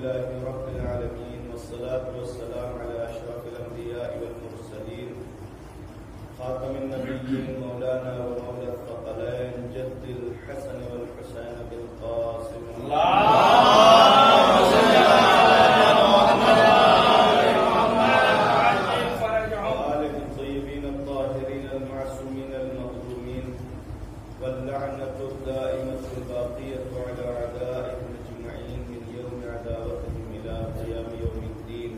لله رب العالمين والصلاة والسلام على أشرف الأنبياء والمرسلين خاتم النبيين مولانا ومولى الثقلين جد الحسن والحسين بالقاسم وآله الطيبين الطاهرين المعصومين المظلومين واللعنة الدائمة الباقية على أعدائهم أجمعين من يوم عداوتهم إلى قيام يوم الدين.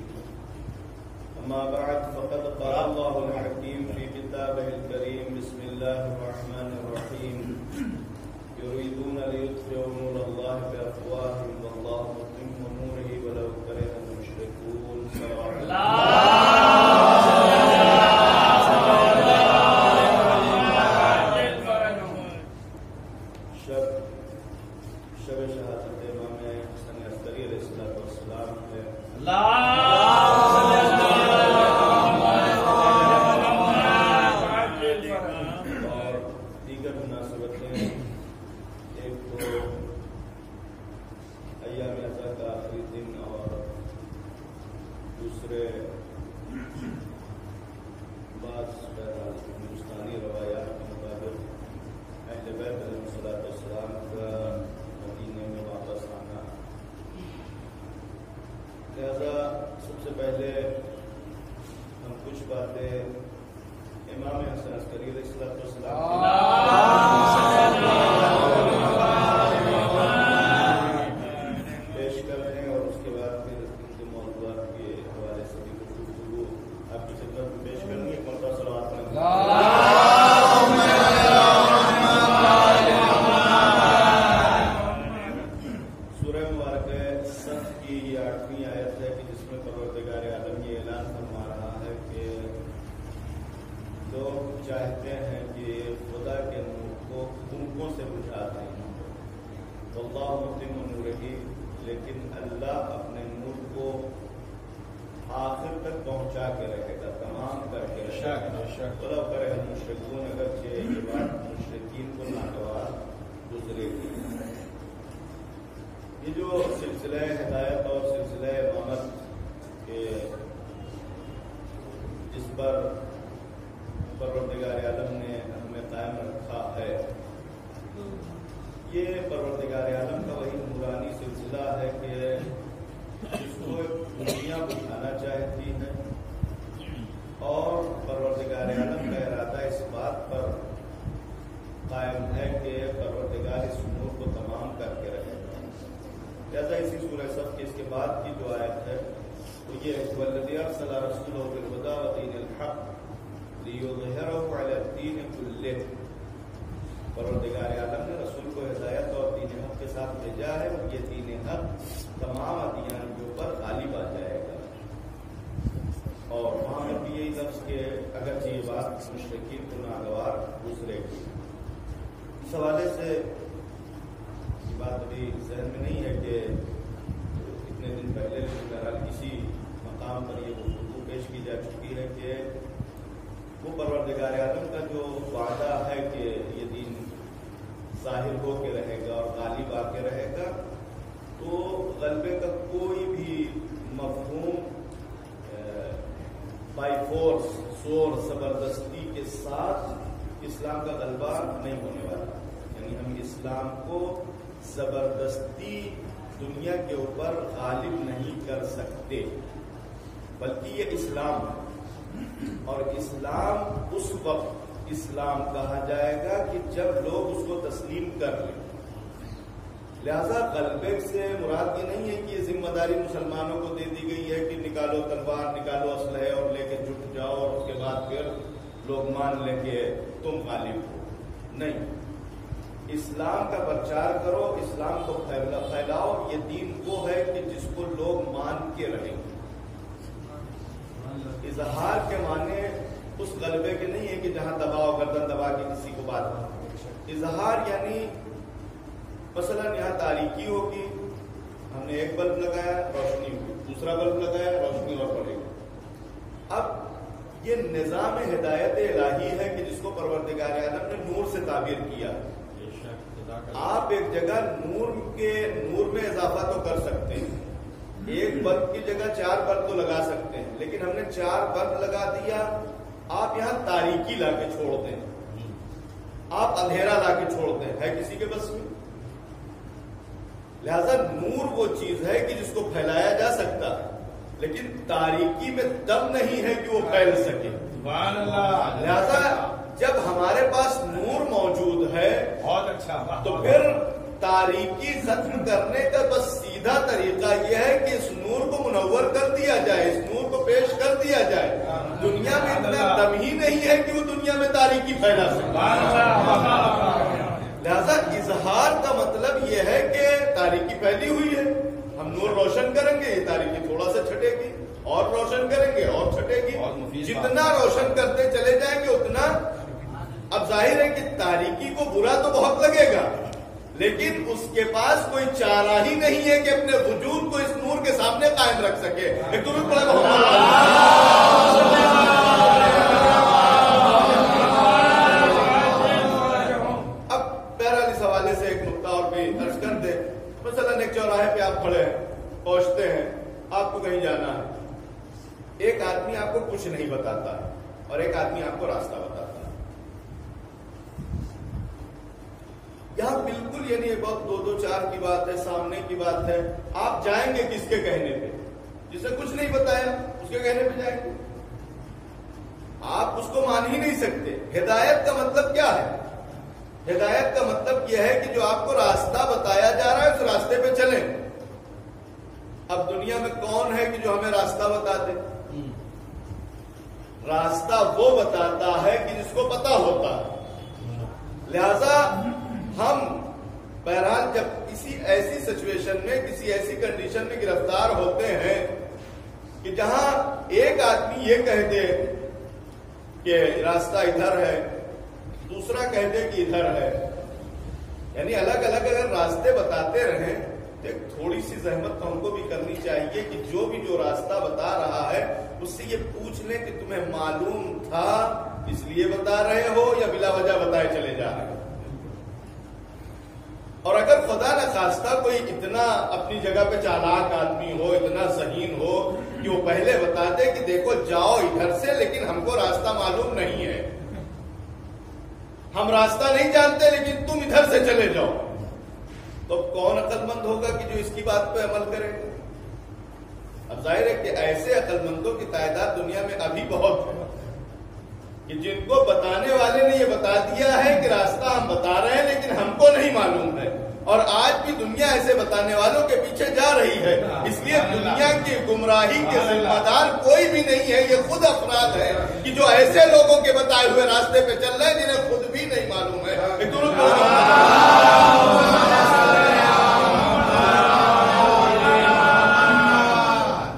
أما بعد فقد قال الله الحكيم في كتابه الكريم بسم الله الرحمن الرحيم يريدون ليطفئوا نور الله بأفواههم والله متم نوره ولو كره المشركون. صلوات شب شہادت امام حسن عسکری علیہ السلام ہے اور دیگر مناسبتیں. ایک تو ایام عزا کا آخری دن اور دوسرے بعض ہندوستانی روایات کے مطابق اہل بیت علیہ السلام کا مدینے میں واپس آنا. لہذا سب سے پہلے ہم کچھ باتیں امام حسن عسکری علیہ السلام پیش کر رہے ہیں اور اس کے بعد پھر ان کے موضوعات کے حوالے سے بھی گفتگو آپ کی خدمت میں پیش کریں گے. مرتبہ صلوات پڑھیں. سورہ مبارکہ صف کی یہ 8ویں آیت ہے کہ جس میں پروردگار عالم یہ اعلان فرما رہا ہے کہ لوگ چاہتے ہیں کہ خدا کے نور کو تنکوں سے بجھا دیں. واللہ متم نورہ، لیکن اللہ اپنے نور کو آخر تک پہنچا کے رہے گا، تمام کر کے رہے گا. ولو کرہ المشرکون، اگرچہ یہ بات مشرکین کو ناگوار گزرے گی. یہ جو سلسلہ ہدایت اور سلسلہ امامت کے جس پر پروردگار عالم نے ہمیں قائم رکھا ہے، یہ پروردگار عالم کا وہی نورانی سلسلہ ہے کہ جس کو دنیا بجھانا چاہتی ہے، اور پروردگار عالم کا ارادہ اس بات پر قائم ہے کہ پروردگار اس نور کو تمام کر کے رہے گا. لہذا اسی سورہ صف کے اس کے بعد کی جو آیت ہے وہ یہ ہے وَالَّذِي أَرْسَلَ رَسُولَهُ بِالْهُدَىٰ وَدِينِ الْحَقِّ لِيُظْهِرَهُ عَلَى الدِّينِ كُلِّهِ. پروردگار عالم نے رسول کو ہدایت اور دین حق کے ساتھ بھیجا ہے، اور یہ دین حق تمام ادیان کے اوپر غالب آ جائے گا. اور وہاں میں بھی یہی لفظ کہ اگرچہ یہ بات مشرکین کو ناگوار گزرے گی. اس حوالے سے بات ابھی ذہن میں نہیں ہے کہ اتنے دن پہلے بہرحال کسی مقام پر یہ گفتگو پیش کی جا چکی ہے کہ وہ پروردگار عالم کا جو وعدہ ہے کہ یہ دین ظاہر ہو کے رہے گا اور غالب آ کے رہے گا، تو غلبے کا کوئی بھی مفہوم بائی فورس، زور، زبردستی کے ساتھ اسلام کا غلبہ نہیں ہونے والا. یعنی ہم اسلام کو زبردستی دنیا کے اوپر غالب نہیں کر سکتے، بلکہ یہ اسلام ہے، اور اسلام اس وقت اسلام کہا جائے گا کہ جب لوگ اس کو تسلیم کر لیں. لہذا غلبے سے مراد یہ نہیں ہے کہ یہ ذمہ داری مسلمانوں کو دے دی گئی ہے کہ نکالو تلوار، نکالو اسلحے اور لے کے جٹ جاؤ، اور اس کے بعد پھر لوگ مان لیں کہ تم غالب ہو. نہیں، اسلام کا پرچار کرو، اسلام کو پھیلاؤ. یہ دین وہ ہے کہ جس کو لوگ مان کے رہیں گے. اظہار کے معنی اس غلبے کے نہیں ہے کہ جہاں دباؤ، گردن دبا کے کسی کو بات. اظہار یعنی مثلا یہاں تاریکی ہوگی، ہم نے ایک بلب لگایا روشنی ہوئی، دوسرا بلب لگایا روشنی اور بڑھے گی. اب یہ نظام ہدایت الہی ہے کہ جس کو پروردگار عالم نے نور سے تعبیر کیا. آپ ایک جگہ نور میں اضافہ تو کر سکتے ہیں، بلب کی جگہ 4 بلب تو لگا سکتے ہیں، لیکن ہم نے 4 بلب لگا دیا، آپ یہاں تاریکی لا کے چھوڑ دیں، آپ اندھیرا لا کے چھوڑ دیں، ہے کسی کے بس میں؟ لہذا نور وہ چیز ہے کہ جس کو پھیلایا جا سکتا ہے، لیکن تاریکی میں دم نہیں ہے کہ وہ پھیل سکے۔ لہذا جب ہمارے پاس نور موجود ہے بہت اچھا، تو پھر تاریکی ختم کرنے کا بس سیدھا طریقہ یہ ہے کہ اس نور کو منور کر دیا جائے، اس نور کو پیش کر دیا جائے۔ دنیا میں اتنا دم ہی نہیں ہے کہ وہ دنیا میں تاریکی پھیلا سکے۔ لہذا اظہار کا مطلب یہ ہے کہ تاریکی پھیلی ہوئی ہے، ہم نور روشن کریں گے، یہ تاریکی تھوڑا سا چھٹے گی، اور روشن کریں گے اور چھٹے گی، جتنا روشن کرتے چلے جائیں گے اتنا۔ اب ظاہر ہے کہ تاریکی کو برا تو بہت لگے گا، لیکن اس کے پاس کوئی چارہ ہی نہیں ہے کہ اپنے وجود کو اس نور کے سامنے قائم رکھ سکے۔ ایک تو بھی بڑا اب بہرحال اس حوالے سے ایک نقطہ اور بھی عرض کر دے۔ مثلا ایک چوراہے پہ آپ کھڑے ہیں، پہنچتے ہیں، آپ کو کہیں جانا ہے، ایک آدمی آپ کو کچھ نہیں بتاتا ہے اور ایک آدمی آپ کو راستہ بتاتا ہے۔ یہاں بالکل یعنی بہت 2-4 کی بات ہے، سامنے کی بات ہے، آپ جائیں گے کس کے کہنے پہ؟ جسے کچھ نہیں بتایا اس کے کہنے پہ جائیں گے، آپ اس کو مان ہی نہیں سکتے۔ ہدایت کا مطلب کیا ہے؟ ہدایت کا مطلب یہ ہے کہ جو آپ کو راستہ بتایا جا رہا ہے اس راستے پہ چلیں۔ اب دنیا میں کون ہے کہ جو ہمیں راستہ بتا دے؟ راستہ وہ بتاتا ہے کہ جس کو پتا ہوتا ہے۔ لہذا ہم بہرحال جب کسی ایسی سچویشن میں، کسی ایسی کنڈیشن میں گرفتار ہوتے ہیں کہ جہاں ایک آدمی یہ کہہ دے کہ راستہ ادھر ہے، دوسرا کہہ دے کہ ادھر ہے، یعنی الگ الگ اگر راستے بتاتے رہیں تو ایک تھوڑی سی زحمت تو ہم کو بھی کرنی چاہیے کہ جو راستہ بتا رہا ہے اس سے یہ پوچھ لیں کہ تمہیں معلوم تھا اس لیے بتا رہے ہو یا بلا وجہ بتائے چلے جا رہے ہو۔ اور اگر خدا نخواستہ کوئی اتنا اپنی جگہ پہ چالاک آدمی ہو، اتنا ذہین ہو کہ وہ پہلے بتا دے کہ دیکھو جاؤ ادھر سے، لیکن ہم کو راستہ معلوم نہیں ہے، ہم راستہ نہیں جانتے لیکن تم ادھر سے چلے جاؤ، تو کون عقل مند ہوگا کہ جو اس کی بات پہ عمل کرے گا؟ اب ظاہر ہے کہ ایسے عقل مندوں کی تعداد دنیا میں ابھی بہت ہے کہ جن کو بتانے والے نے یہ بتا دیا ہے کہ راستہ ہم بتا رہے ہیں لیکن ہم کو نہیں معلوم ہے، اور آج بھی دنیا ایسے بتانے والوں کے پیچھے جا رہی ہے۔ اس لیے دنیا کی گمراہی کے ذمہ دار کوئی بھی نہیں ہے، یہ خود افراد ہے کہ جو ایسے لوگوں کے بتائے ہوئے راستے پہ چل رہے ہیں جنہیں خود بھی نہیں معلوم ہے۔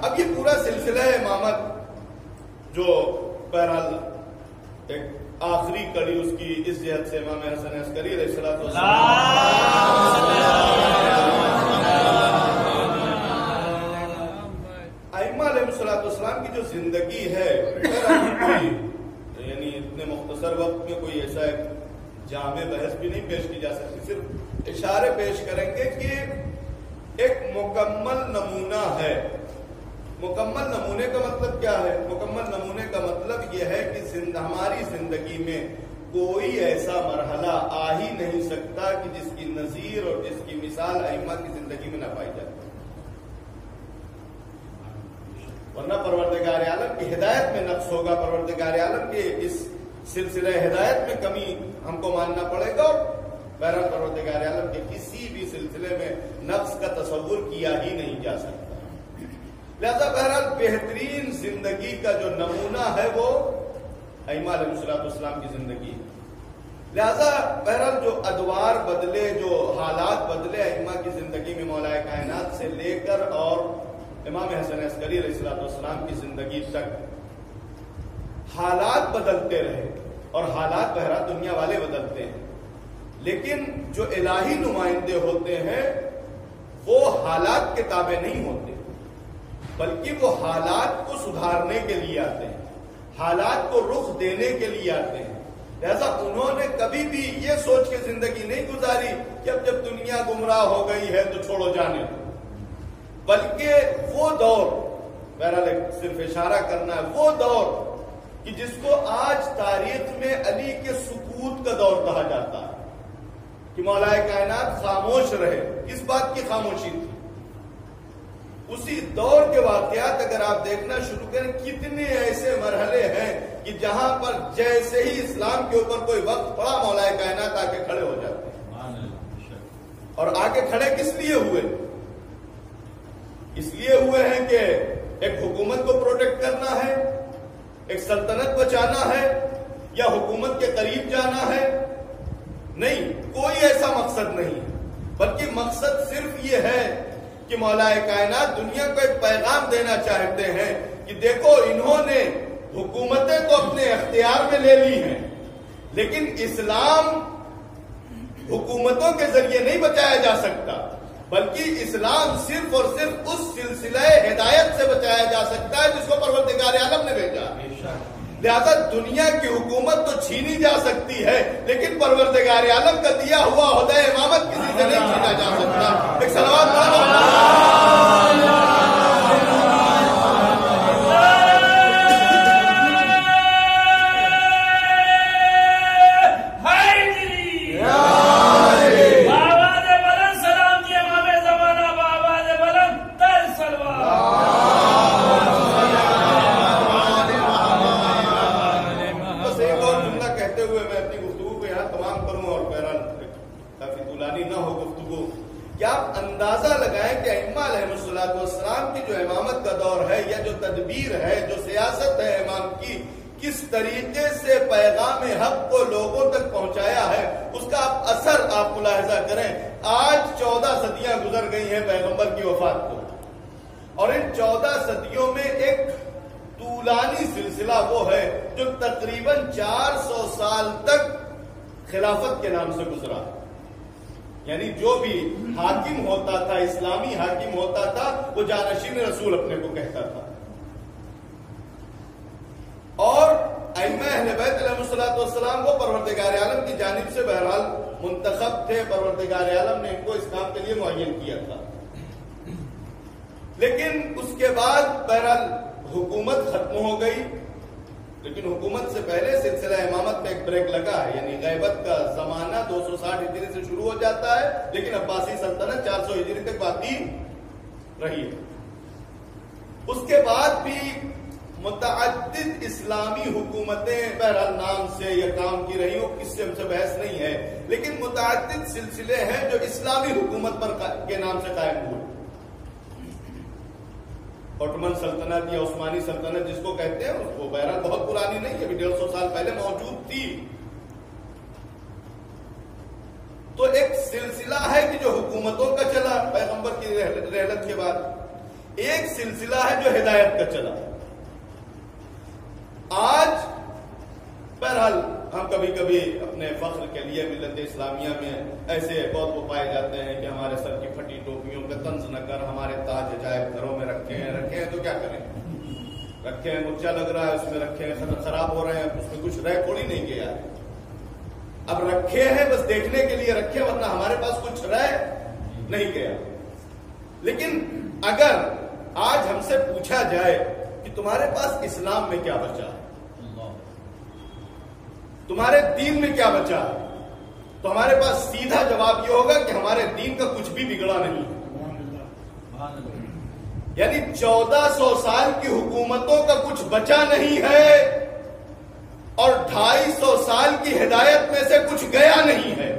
اب یہ پورا سلسلہ امامت جو بہرحال ایک آخری کڑی اس کی اس جہت سے امام حسن عسکری علیہ الصلوۃ والسلام ائمہ علیہ الصلوۃ والسلام کی جو زندگی ہے، یعنی اتنے مختصر وقت میں کوئی ایسا جامع بحث بھی نہیں پیش کی جا سکتی، صرف اشارے پیش کریں گے کہ ایک مکمل نمونہ ہے۔ مکمل نمونے کا مطلب کیا ہے؟ مکمل نمونے کا مطلب یہ ہے کہ ہماری زندگی میں کوئی ایسا مرحلہ آ ہی نہیں سکتا کہ جس کی نظیر اور جس کی مثال ائمہ کی زندگی میں نہ پائی جائے، ورنہ پروردگار عالم کی ہدایت میں نقص ہوگا، پروردگار عالم کے اس سلسلہ ہدایت میں کمی ہم کو ماننا پڑے گا، اور بہرحال پروردگار عالم کے کسی بھی سلسلے میں نقص کا تصور کیا ہی نہیں جا سکتا۔ لہذا بہرحال بہترین زندگی کا جو نمونہ ہے وہ ائمہ علیہ الصلوۃ والسلام کی زندگی ہے۔ لہذا بہرحال جو ادوار بدلے، جو حالات بدلے ائمہ کی زندگی میں مولا کائنات سے لے کر اور امام حسن عسکری علیہ الصلوۃ والسلام کی زندگی تک حالات بدلتے رہے، اور حالات بہرحال دنیا والے بدلتے ہیں، لیکن جو الہی نمائندے ہوتے ہیں وہ حالات کے تابع نہیں ہوتے، بلکہ وہ حالات کو سدھارنے کے لیے آتے ہیں، حالات کو رخ دینے کے لیے آتے ہیں۔ لہذا انہوں نے کبھی بھی یہ سوچ کے زندگی نہیں گزاری کہ اب جب دنیا گمراہ ہو گئی ہے تو چھوڑو جانے دو، بلکہ وہ دور، بہرحال صرف اشارہ کرنا ہے، وہ دور کہ جس کو آج تاریخ میں علی کے سکوت کا دور کہا جاتا ہے، کہ مولا کائنات خاموش رہے. کس بات کی خاموشی تھی؟ اسی دور کے واقعات اگر آپ دیکھنا شروع کریں، کتنے ایسے مرحلے ہیں کہ جہاں پر جیسے ہی اسلام کے اوپر کوئی وقت پڑا مولا کائنات آ کے کھڑے ہو جاتے ہیں. اور آ کے کھڑے کس لیے ہوئے؟ اس لیے ہوئے ہیں کہ ایک حکومت کو پروٹیکٹ کرنا ہے، ایک سلطنت بچانا ہے، یا حکومت کے قریب جانا ہے. نہیں، کوئی ایسا مقصد نہیں، بلکہ مقصد صرف یہ ہے کہ مولا کائنات دنیا کو ایک پیغام دینا چاہتے ہیں کہ دیکھو انہوں نے حکومتیں تو اپنے اختیار میں لے لی ہیں، لیکن اسلام حکومتوں کے ذریعے نہیں بچایا جا سکتا، بلکہ اسلام صرف اور صرف اس سلسلہ ہدایت سے بچایا جا سکتا ہے جس کو پروردگار عالم نے بھیجا. لہذا دنیا کی حکومت تو چھینی جا سکتی ہے، لیکن پروردگار عالم کا دیا ہوا عہدہ امامت کسی سے نہیں چھینا جا سکتا. ایک صلوات کس طریقے سے پیغام حق کو لوگوں تک پہنچایا ہے، اس کا اثر آپ ملاحظہ کریں. آج 14 صدیاں گزر گئی ہیں پیغمبر کی وفات کو، اور ان 14 صدیوں میں ایک طولانی سلسلہ وہ ہے جو تقریباً 400 سال تک خلافت کے نام سے گزرا. یعنی جو بھی حاکم ہوتا تھا، اسلامی حاکم ہوتا تھا، وہ جانشین رسول اپنے کو کہتا تھا. اور ائمہ اہل بیت علیہ الصلوۃ والسلام کو پروردگار عالم کی جانب سے بہرحال منتخب تھے، پروردگار عالم نے ان کو اس کام کے لیے معین کیا تھا. لیکن اس کے بعد بہرحال حکومت ختم ہو گئی، لیکن حکومت سے پہلے سلسلہ امامت میں ایک بریک لگا ہے. یعنی غیبت کا زمانہ 260 ہجری سے شروع ہو جاتا ہے، لیکن عباسی سلطنت 400 ہجری تک باقی رہی. اس کے بعد بھی متعدد اسلامی حکومتیں بہرحال نام سے یا کام کی رہی ہوں، اس سے ہم سے بحث نہیں ہے، لیکن متعدد سلسلے ہیں جو اسلامی حکومت پر کے نام سے قائم ہوئے. اوٹمن سلطنت یا عثمانی سلطنت جس کو کہتے ہیں، وہ بہرحال بہت پرانی نہیں ہے، ابھی 150 سال پہلے موجود تھی. تو ایک سلسلہ ہے کہ جو حکومتوں کا چلا پیغمبر کی رحلت کے بعد، ایک سلسلہ ہے جو ہدایت کا چلا. آج بہرحال ہم کبھی کبھی اپنے فخر کے لیے ملت اسلامیہ میں ایسے بہت وہ پائے جاتے ہیں کہ ہمارے سر کی پھٹی ٹوپیوں کا طنز نہ کر، ہمارے تاج عجائب گھروں میں رکھے ہیں تو کیا کریں، رکھے ہیں مرچا لگ رہا ہے اس میں، رکھے ہیں خراب ہو رہے ہیں اس میں، کچھ رہ تھوڑی نہیں گیا ہے. اب رکھے ہیں بس دیکھنے کے لیے رکھے، ورنہ ہمارے پاس کچھ رہ نہیں گیا. لیکن اگر آج ہم سے پوچھا جائے کہ تمہارے پاس اسلام میں کیا بچا ہے، تمہارے دین میں کیا بچا ہے، تو ہمارے پاس سیدھا جواب یہ ہوگا کہ ہمارے دین کا کچھ بھی بگڑا نہیں. یعنی 1400 سال کی حکومتوں کا کچھ بچا نہیں ہے، اور 250 سال کی ہدایت میں سے کچھ گیا نہیں ہے.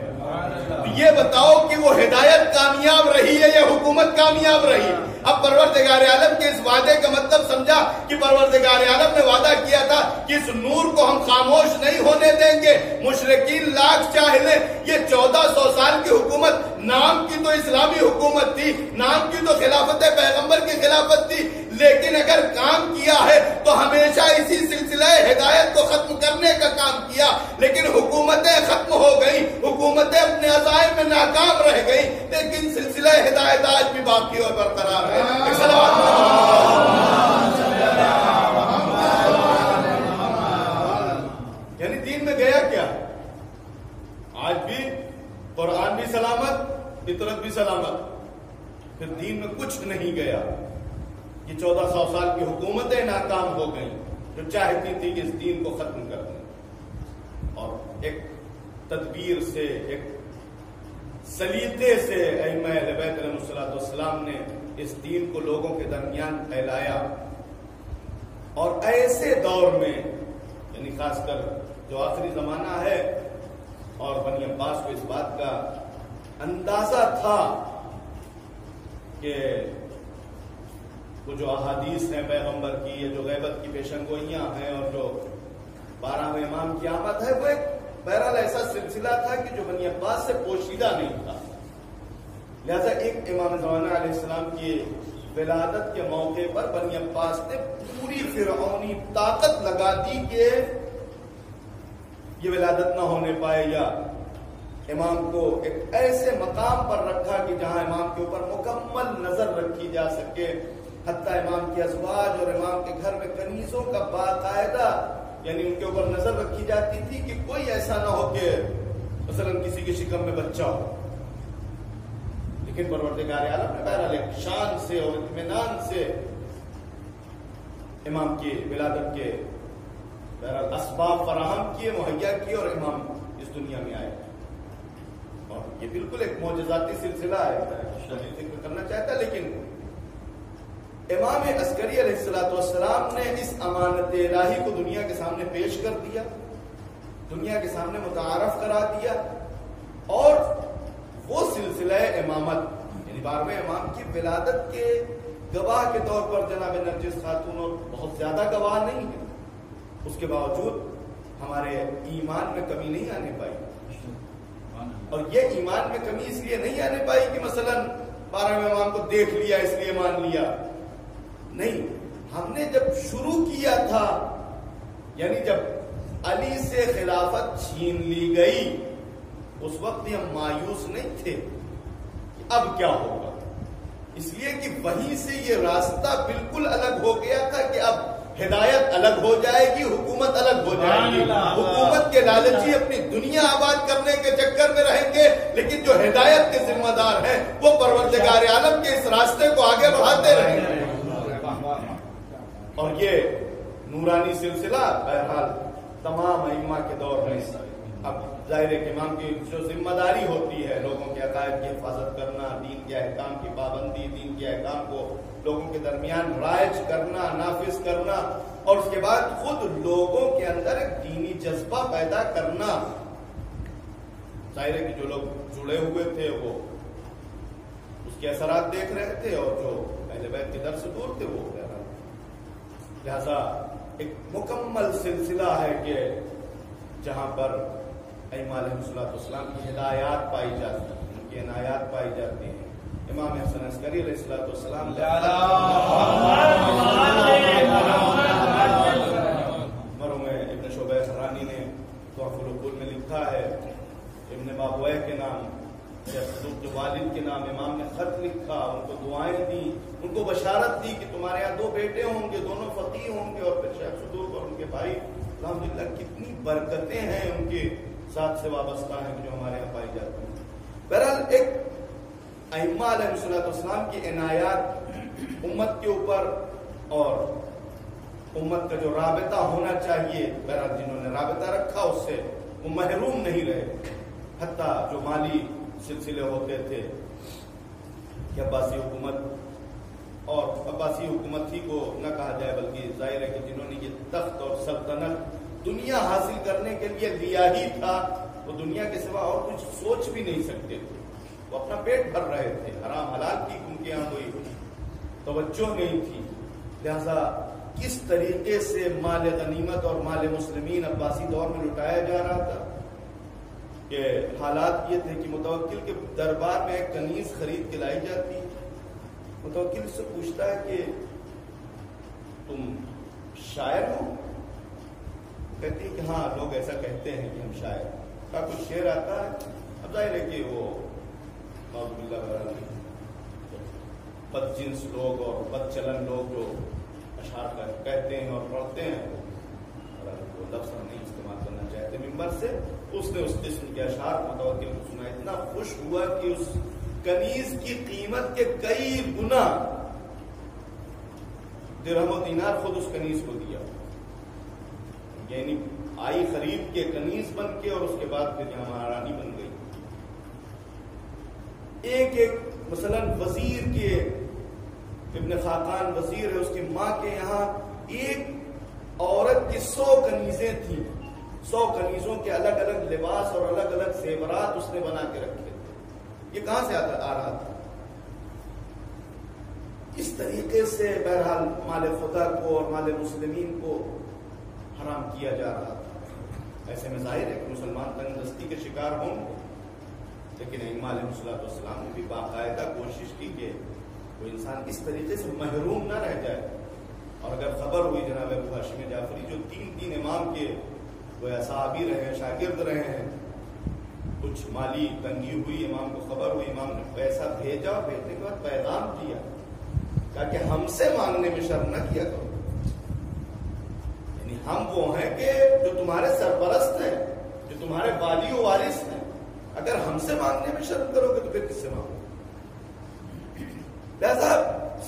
یہ بتاؤ کہ وہ ہدایت کامیاب رہی ہے یا حکومت کامیاب رہی؟ اب پروردگار عالم کے اس وعدے کا مطلب سمجھا کہ پروردگار عالم نے وعدہ کیا تھا کہ اس نور کو ہم خاموش نہیں ہونے دیں گے، مشرکین لاکھ چاہ لیں. یہ 1400 سال کی حکومت نام کی تو اسلامی حکومت تھی، نام کی تو خلافت پیغمبر کی خلافت تھی، لیکن اگر کام کیا ہے تو ہمیشہ اسی سلسلہ ہدایت کو ختم کرنے کا کام کیا. لیکن حکومتیں ختم ہو گئی، حکومتیں اپنے عزائم میں ناکام رہ گئی، لیکن سلسلہ ہدایت آج بھی باقی اور برقرار ہے. یعنی دین میں گیا کیا؟ آج بھی قرآن بھی سلامت، فطرت بھی سلامت، پھر دین میں کچھ کچھ نہیں گیا. یہ 1400 سال کی حکومتیں ناکام ہو گئیں جو چاہتی تھی کہ اس دین کو ختم کر دیں, اور ایک تدبیر سے, ایک سلیقے سے ائمہ اہل بیت علیہ الصلوۃ والسلام نے اس دین کو لوگوں کے درمیان پھیلایا. اور ایسے دور میں, یعنی خاص کر جو آخری زمانہ ہے, اور بنی عباس کو اس بات کا اندازہ تھا کہ وہ جو احادیث ہیں پیغمبر کی, یہ جو غیبت کی پیشن گوئیاں ہیں, اور جو 12ویں امام کی آمد ہے, وہ ایک بہرحال ایسا سلسلہ تھا کہ جو بنی عباس سے پوشیدہ نہیں تھا. لہذا ایک امام زمانہ علیہ السلام کی ولادت کے موقع پر بنی عباس نے پوری فرعونی طاقت لگا دی کہ یہ ولادت نہ ہونے پائے, یا امام کو ایک ایسے مقام پر رکھا کہ جہاں امام کے اوپر مکمل نظر رکھی جا سکے. حتیٰ امام کے ازواج اور امام کے گھر میں کنیزوں کا باقاعدہ, یعنی ان کے اوپر نظر رکھی جاتی تھی کہ کوئی ایسا نہ ہو کہ مثلا کسی کی شکم میں بچہ ہو. لیکن پروردگار عالم نے بہرحال ایک شان سے اور اطمینان سے امام کی ولادت کے بہرحال اسباب فراہم کیے, مہیا کیے, اور امام اس دنیا میں آئے. اور یہ بالکل ایک معجزاتی سلسلہ ہے, ذکر کرنا چاہتا, لیکن امام عسکری علیہ الصلوۃ والسلام نے اس امانت الہی کو دنیا کے سامنے پیش کر دیا, دنیا کے سامنے متعارف کرا دیا, اور وہ سلسلہ امامت, یعنی 12ویں امام کی ولادت کے گواہ کے طور پر جناب نرجس خاتون اور بہت زیادہ گواہ نہیں ہے, اس کے باوجود ہمارے ایمان میں کمی نہیں آنے پائی. اور یہ ایمان میں کمی اس لیے نہیں آنے پائی کہ مثلا 12ویں امام کو دیکھ لیا اس لیے مان لیا, نہیں. ہم نے جب شروع کیا تھا, یعنی جب علی سے خلافت چھین لی گئی, اس وقت ہم مایوس نہیں تھے کہ اب کیا ہوگا, اس لیے کہ وہیں سے یہ راستہ بالکل الگ ہو گیا تھا کہ اب ہدایت الگ ہو جائے گی, حکومت الگ ہو جائے گی. حکومت کے لالچی اپنی دنیا آباد کرنے کے چکر میں رہیں گے, لیکن جو ہدایت کے ذمہ دار ہیں وہ پروردگار عالم کے اس راستے کو آگے بڑھاتے رہیں گے. اور یہ نورانی سلسلہ بہرحال تمام ائمہ کے دور میں, اب ظاہر ہے کہ امام کی جو ذمہ داری ہوتی ہے لوگوں کے عقائد کی حفاظت کرنا, دین کے احکام کی پابندی, دین کے احکام کو لوگوں کے درمیان رائج کرنا, نافذ کرنا, اور اس کے بعد خود لوگوں کے اندر ایک دینی جذبہ پیدا کرنا. ظاہر ہے کہ جو لوگ جڑے ہوئے تھے وہ اس کے اثرات دیکھ رہے تھے, اور جو اہل بیت کے در سے دور تھے وہ کہہ رہا. لہذا ایک مکمل سلسلہ ہے کہ جہاں پر ائمہ علیہ الصلوۃ والسلام کی ہدایات پائی جاتی ہیں, ان کی عنایات پائی جاتی ہیں. امام حسن عسکری علیہ الصلوۃ والسلام مرحوم ابن شعبہ حرانی نے تحف العقول میں لکھا ہے, ابن بابویہ کے نام, جو والد کے نام امام نے خط لکھا, ان کو دعائیں دی, ان کو بشارت دی کہ تمہارے یہاں 2 بیٹے ہوں گے, دونوں فقیہ ہوں گے, اور پھر شیخ صدوق اور ان کے بھائی. الحمدللہ کتنی برکتیں ہیں ان کے ساتھ سے وابستہ ہیں جو ہمارے یہاں پائی جاتی ہیں. بہرحال ایک ائمہ علیہ الصلوۃ والسلام کی عنایات امت کے اوپر, اور امت کا جو رابطہ ہونا چاہیے, بہرحال جنہوں نے رابطہ رکھا اس سے وہ محروم نہیں رہے. حتیٰ جو مالی سلسلے ہوتے تھے کہ عباسی حکومت, اور عباسی حکومت ہی کو نہ کہا جائے بلکہ ظاہر ہے کہ جنہوں نے یہ تخت اور سلطنت دنیا حاصل کرنے کے لیے لیا ہی تھا, وہ دنیا کے سوا اور کچھ سوچ بھی نہیں سکتے تھے. وہ اپنا پیٹ بھر رہے تھے, حرام حلال کی ان کے یہاں کوئی توجہ نہیں تھی. لہذا کس طریقے سے مال غنیمت اور مال مسلمین عباسی دور میں لٹایا جا رہا تھا کہ حالات یہ تھے کہ متوکل کے دربار میں ایک کنیز خرید کے لائی جاتی. متوکل سے پوچھتا ہے کہ تم شاعر ہو؟ کہتی ہے کہ ہاں, لوگ ایسا کہتے ہیں کہ ہم شاعر. کا کچھ شعر آتا ہے؟ اب ظاہر ہے کہ وہ بد جنس لوگ اور بد چلن لوگ جو اشعار کہتے ہیں اور پڑھتے ہیں, وہ لفظ ہم نہیں استعمال کرنا چاہتے ممبر سے, اس نے اس قسم کے اشعار متوکل کو سنا. اتنا خوش ہوا کہ اس کنیز کی قیمت کے کئی گنا درہم و دینار خود اس کنیز کو دیا، یعنی آئی خرید کے کنیز بن کے اور اس کے بعد پھر یہاں مہارانی بن گئی۔ ایک ایک مثلا وزیر کے ابن خاقان وزیر ہے، اس کی ماں کے یہاں ایک عورت کی 100 کنیزیں تھیں، 100 کنیزوں کے الگ الگ لباس اور الگ الگ زیورات اس نے بنا کے رکھے تھے۔ یہ کہاں سے آ رہا تھا؟ اس طریقے سے بہرحال مال خدا کو اور مال مسلمین کو حرام کیا جا رہا تھا۔ ایسے میں ظاہر ہے کہ مسلمان تنگ دستی کے شکار ہوں گے، لیکن امام علیہ السلام نے بھی باقاعدہ کوشش کی کہ وہ انسان اس طریقے سے محروم نہ رہ جائے۔ اور اگر خبر ہوئی جناب ابو ہاشم جعفری جو تین امام کے وہ صحابی رہے ہیں، شاگرد رہے ہیں، کچھ مالی تنگی ہوئی، امام کو خبر ہوئی، امام نے پیسہ بھیجا، بھیجنے کے بعد پیغام دیا کہ ہم سے مانگنے میں شرم نہ کیا کرو، یعنی ہم وہ ہیں کہ جو تمہارے سرپرست ہیں، جو تمہارے والی و وارث ہیں، اگر ہم سے مانگنے میں شرم کرو گے تو پھر کس سے مانگو؟ لہذا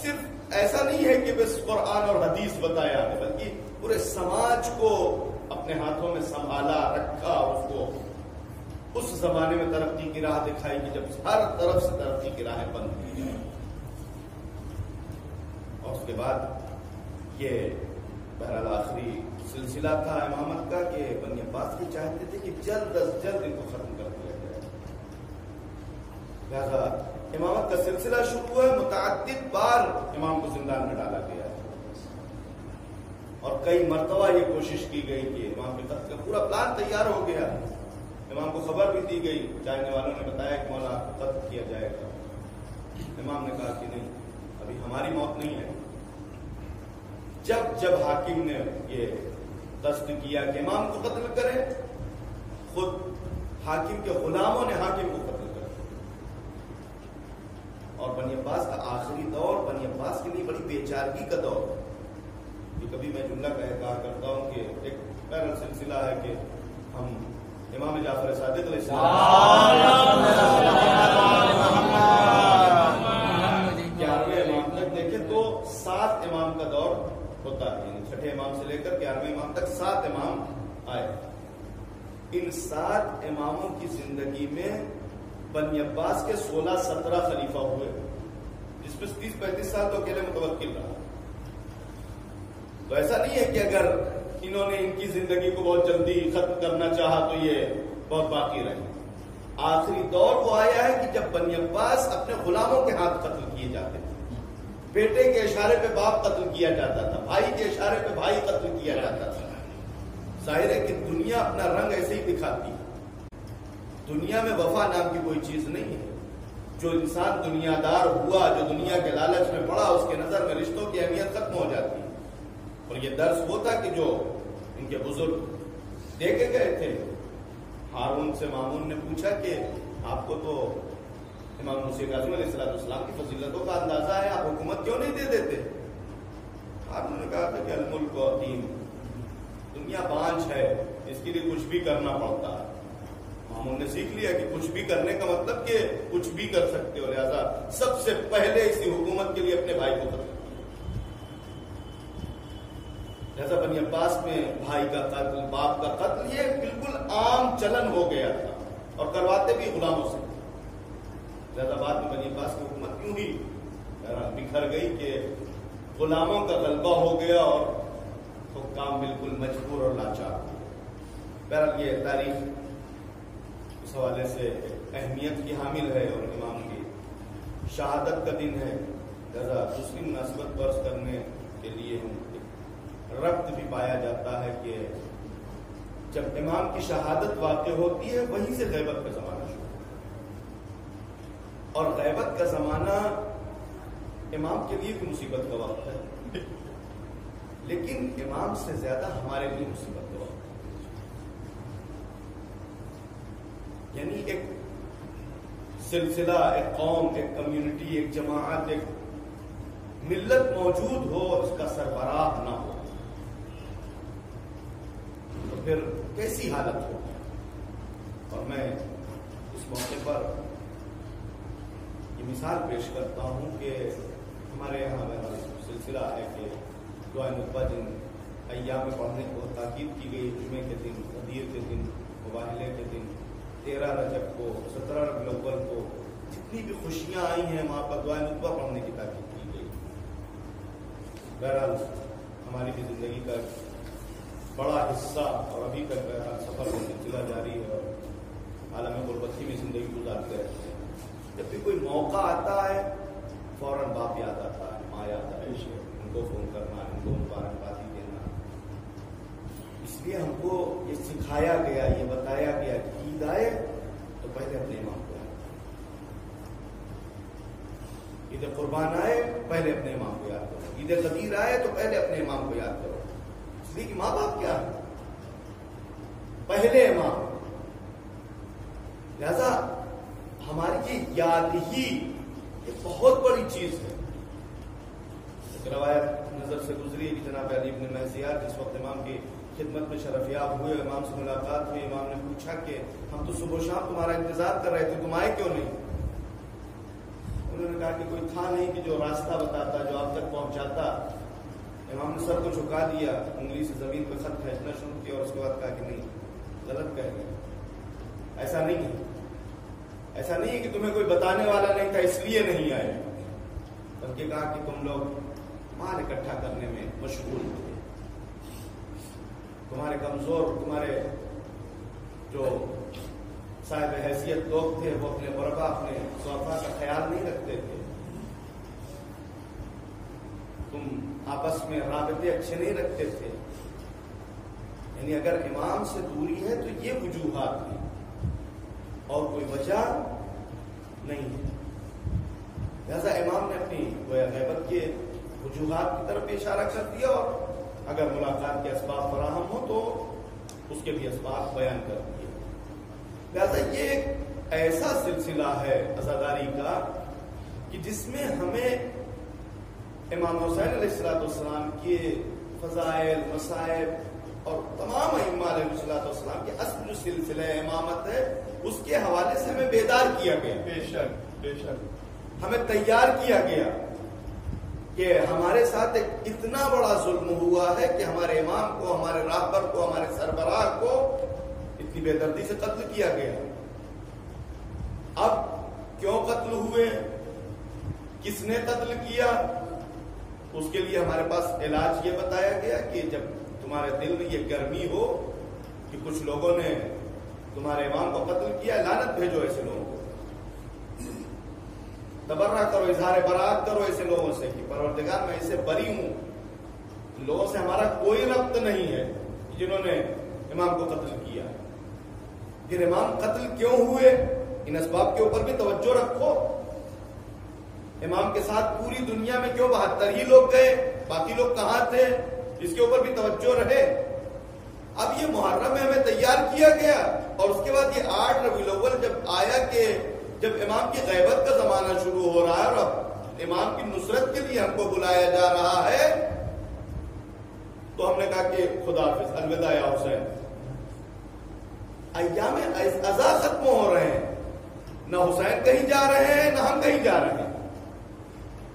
صرف ایسا نہیں ہے کہ بس قرآن اور حدیث بتایا ہے، بلکہ پورے سماج کو اپنے ہاتھوں میں سنبھالا رکھا، اس کو اس زمانے میں ترقی کی راہ دکھائی کہ جب ہر طرف سے ترقی کی راہیں بند کی جائیں۔ اور اس کے بعد یہ بہرحال آخری سلسلہ تھا امامت کا کہ بنی عباس کی چاہتے تھے کہ جلد از جلد ان کو ختم کر دیا جائے، لہذا امامت کا سلسلہ شروع ہوا ہے، متعدد بار امام کو زندان میں ڈالا گیا ہے، اور کئی مرتبہ یہ کوشش کی گئی کہ امام کے قتل کا پورا پلان تیار ہو گیا، امام کو خبر بھی دی گئی، جاننے والوں نے بتایا کہ مولا آپ کو قتل کیا جائے گا، امام نے کہا کہ نہیں، ابھی ہماری موت نہیں ہے۔ جب حاکم نے یہ قصد کیا کہ امام کو قتل کریں، خود حاکم کے غلاموں نے حاکم کو قتل کر دیا، اور بنی عباس کا آخری دور بنی عباس کے لیے بڑی بے چارگی کا دور ہے۔ یہ کبھی میں جملہ کہا کرتا ہوں کہ ایک پہلا سلسلہ ہے کہ ہم امام جعفر صادق علیہ السلام 11ویں امام تک دیکھیں تو 7 امام کا دور ہوتا ہے، یعنی 6 امام سے لے کر 11ویں امام تک 7 امام آئے۔ ان 7 اماموں کی زندگی میں بنی عباس کے 16-17 خلیفہ ہوئے، جس میں 30-35 سال تو اکیلے متوکل رہا۔ تو ایسا نہیں ہے کہ اگر انہوں نے ان کی زندگی کو بہت جلدی ختم کرنا چاہا تو یہ بہت باقی رہے۔ آخری دور وہ آیا ہے کہ جب بنی عباس اپنے غلاموں کے ہاتھ قتل کیے جاتے تھے، بیٹے کے اشارے پہ باپ قتل کیا جاتا تھا، بھائی کے اشارے پہ بھائی قتل کیا جاتا تھا۔ ظاہر ہے کہ دنیا اپنا رنگ ایسے ہی دکھاتی ہے، دنیا میں وفا نام کی کوئی چیز نہیں ہے۔ جو انسان دنیا دار ہوا، جو دنیا کے لالچ میں پڑا، اس کے نظر میں رشتوں کی اہمیت ختم ہو جاتی ہے۔ اور یہ درس وہ تھا کہ جو ان کے بزرگ دے کے گئے تھے۔ ہارون سے مامون نے پوچھا کہ آپ کو تو امام موسیٰ کاظم علیہ السلام کی فضیلتوں کا اندازہ ہے، آپ حکومت کیوں نہیں دے دیتے؟ ہارون نے کہا تھا کہ الملک عظیم، دنیا بانجھ ہے، اس کے لیے کچھ بھی کرنا پڑتا ہے۔ مامون نے سیکھ لیا کہ کچھ بھی کرنے کا مطلب کہ کچھ بھی کر سکتے ہو، لہذا سب سے پہلے اسی حکومت کے لیے اپنے بھائی کو قتل کیا۔ لہذا بنی عباس میں بھائی کا قتل، باپ کا قتل یہ بالکل عام چلن ہو گیا تھا، اور کرواتے بھی غلاموں سے۔ لہذا بعد میں بنی عباس کی حکومت یوں ہی بکھر گئی کہ غلاموں کا غلبہ ہو گیا اور حکام بالکل مجبور اور لاچار ہو گئے۔ بہرحال یہ تاریخ اس حوالے سے اہمیت کی حامل ہے، اور امام کی شہادت کا دن ہے، لہذا دوسری مناسبت برس کرنے کے لیے ربط بھی پایا جاتا ہے کہ جب امام کی شہادت واقع ہوتی ہے وہیں سے غیبت کا زمانہ شروع، اور غیبت کا زمانہ امام کے لیے بھی مصیبت کا وقت ہے، لیکن امام سے زیادہ ہمارے لیے مصیبت کا وقت ہے۔ یعنی ایک سلسلہ، ایک قوم، ایک کمیونٹی، ایک جماعت، ایک ملت موجود ہو اور اس کا سربراہ نہ ہو تو پھر کیسی حالت ہوگی۔ اور میں اس موقع پر یہ مثال پیش کرتا ہوں کہ ہمارے یہاں سلسلہ ہے کہ دعائے نخبہ جن ایام میں پڑھنے کو تاکید کی گئی، جمعے کے دن، غدیر کے دن، مباہلے کے دن، 13 رجب کو، 17 ربیع الاول کو جتنی بھی خوشیاں آئی ہیں وہاں پر دعائے نخبہ پڑھنے کی تاکید کی گئی۔ بہرحال ہماری بھی زندگی کا بڑا حصہ اور ابھی تک بہرحال سفر کا سلسلہ جاری ہے اور عالم غربت میں زندگی گزارتے رہتے ہیں۔ جب بھی کوئی موقع آتا ہے فوراً باپ یاد آتا ہے، ماں یاد آئے، ان کو فون کرنا، ان کو مبارکبادی دینا۔ اس لیے ہم کو یہ سکھایا گیا، یہ بتایا گیا کہ عید آئے تو پہلے اپنے امام کو یاد کرو، عید قربان آئے پہلے اپنے امام کو یاد کرو، عید غدیر آئے تو پہلے اپنے امام کو یاد کرو۔ اس لیے کہ ماں باپ کیا ہے؟ پہلے امام۔ لہذا ہماری یہ یاد ہی ایک بہت بڑی چیز ہے۔ ایک روایت نظر سے گزری کہ جناب علی بن مہزیار جس وقت امام کی خدمت میں شرفیاب ہوئے، امام سے ملاقات ہوئی، امام نے پوچھا کہ ہم تو صبح و شام تمہارا انتظار کر رہے تھے، تم آئے کیوں نہیں؟ انہوں نے کہا کہ کوئی تھا نہیں کہ جو راستہ بتاتا، جو آپ تک پہنچاتا۔ امام نے سر کو جھکا دیا، انگلی سے زمین پہ خط کھینچنا شروع کیا اور اس کے بعد کہا کہ نہیں، غلط کہہ گئے، ایسا نہیں ہے، ایسا نہیں ہے کہ تمہیں کوئی بتانے والا نہیں تھا اس لیے نہیں آئے، بلکہ کہا کہ تم لوگ مال اکٹھا کرنے میں مشغول تھے، تمہارے کمزور، تمہارے جو صاحب حیثیت لوگ تھے وہ اپنے غربا، اپنے ضعفاء کا خیال نہیں رکھتے تھے، تم آپس میں رابطے اچھے نہیں رکھتے تھے۔ یعنی اگر امام سے دوری ہے تو یہ وجوہات ہیں اور کوئی وجہ نہیں ہے۔ لہذا امام نے اپنی غیبت کے وجوہات کی طرف اشارہ کر دیا اور اگر ملاقات کے اسباب فراہم ہو تو اس کے بھی اسباب بیان کر دیے۔ لہذا یہ ایک ایسا سلسلہ ہے عزاداری کا کہ جس میں ہمیں امام حسین علیہ السلام کے فضائل، مصائب اور تمام ائمہ علیہ السلام کے اصل جو سلسلہ امامت ہے اس کے حوالے سے ہمیں بیدار کیا گیا، بے شک ہمیں تیار کیا گیا کہ ہمارے ساتھ ایک اتنا بڑا ظلم ہوا ہے کہ ہمارے امام کو، ہمارے راہبر کو، ہمارے سربراہ کو اتنی بے دردی سے قتل کیا گیا۔ اب کیوں قتل ہوئے، کس نے قتل کیا، اس کے لیے ہمارے پاس علاج یہ بتایا گیا کہ جب تمہارے دل میں یہ گرمی ہو کہ کچھ لوگوں نے تمہارے امام کو قتل کیا، لعنت بھیجو ایسے لوگوں کو، تبرہ کرو، اظہار برات کرو ایسے لوگوں سے کہ پروردگار میں اسے بری ہوں، ان لوگوں سے ہمارا کوئی ربط نہیں ہے جنہوں نے امام کو قتل کیا۔ پھر امام قتل کیوں ہوئے، ان اسباب کے اوپر بھی توجہ رکھو۔ امام کے ساتھ پوری دنیا میں کیوں 72 ہی لوگ گئے، باقی لوگ کہاں تھے، اس کے اوپر بھی توجہ رہے۔ اب یہ محرم میں ہمیں تیار کیا گیا اور اس کے بعد یہ 8 ربیع الاول جب آیا کہ جب امام کی غیبت کا زمانہ شروع ہو رہا ہے اور اب امام کی نصرت کے لیے ہم کو بلایا جا رہا ہے، تو ہم نے کہا کہ خدا حافظ، الوداع یا حسین۔ ایام عزا ختم ہو رہے ہیں، نہ حسین کہیں جا رہے ہیں نہ ہم کہیں جا رہے ہیں۔